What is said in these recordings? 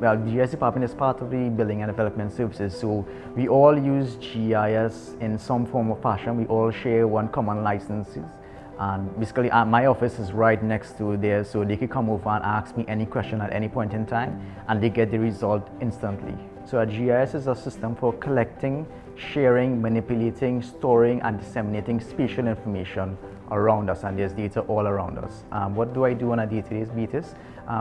Well, the GIS department is part of the Building and Development Services, so we all use GIS in some form or fashion. We all share one common licenses. And basically, my office is right next to there, so they could come over and ask me any question at any point in time, and they get the result instantly. So a GIS is a system for collecting, sharing, manipulating, storing, and disseminating spatial information around us, and there's data all around us. What do I do on a day-to-day basis?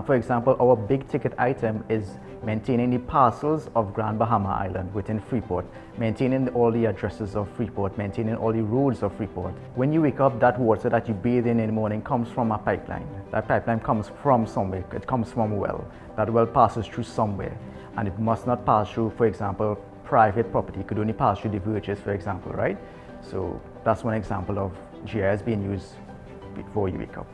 For example, our big ticket item is maintaining the parcels of Grand Bahama Island within Freeport, maintaining all the addresses of Freeport, maintaining all the roads of Freeport. When you wake up, that water that you bathe in the morning comes from a pipeline. That pipeline comes from somewhere. It comes from a well. That well passes through somewhere, and it must not pass through, for example, private property. It could only pass through the verges, for example, right? So that's one example of GIS being used before you wake up.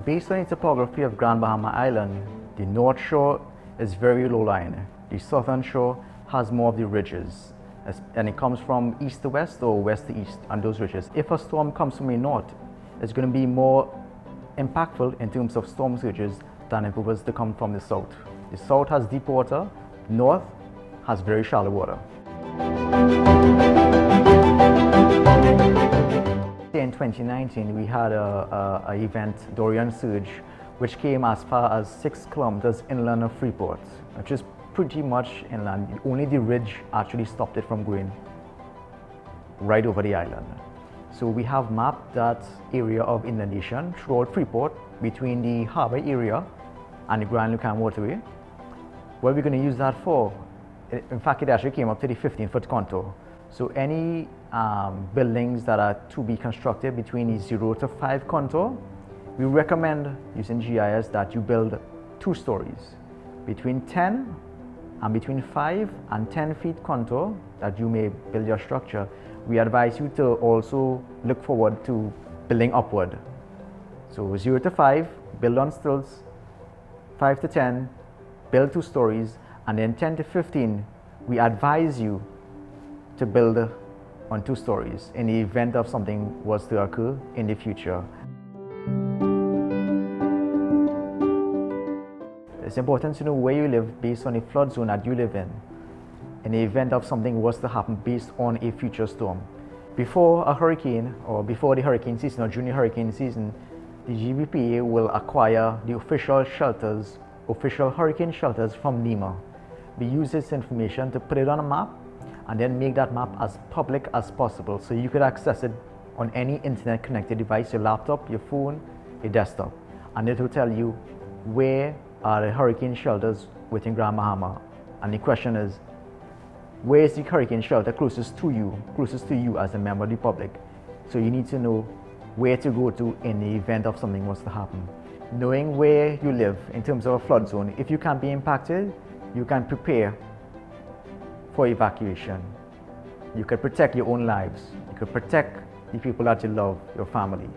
Based on the topography of Grand Bahama Island, the North Shore is very low-lying. The Southern Shore has more of the ridges, and it comes from east to west or west to east on those ridges. If a storm comes from the north, it's going to be more impactful in terms of storm surges than if it was to come from the south. The south has deep water, north has very shallow water. In 2019, we had an event, Dorian Surge, which came as far as 6 kilometers inland of Freeport, which is pretty much inland. Only the ridge actually stopped it from going right over the island. So we have mapped that area of inundation throughout Freeport between the harbor area and the Grand Lucan Waterway. What we're going to use that for? In fact, it actually came up to the 15-foot contour. So any buildings that are to be constructed between the 0 to 5 contour, we recommend using GIS that you build 2 stories. Between 10 and between 5 and 10 feet contour that you may build your structure, we advise you to also look forward to building upward. So 0 to 5, build on stilts, 5 to 10, build 2 stories, and then 10 to 15, we advise you to build on 2 stories in the event of something was to occur in the future. It's important to know where you live based on the flood zone that you live in the event of something was to happen based on a future storm. Before a hurricane, or before the hurricane season or during the hurricane season, the Gbpa will acquire the official hurricane shelters from NEMA. We use this information to put it on a map and then make that map as public as possible, so you could access it on any internet connected device, your laptop, your phone, your desktop, and it will tell you where are the hurricane shelters within Grand Bahama. And the question is, where is the hurricane shelter closest to you as a member of the public? So you need to know where to go to in the event of something was to happen. Knowing where you live in terms of a flood zone, if you can't be impacted, you can prepare for evacuation. You could protect your own lives. You could protect the people that you love, your family.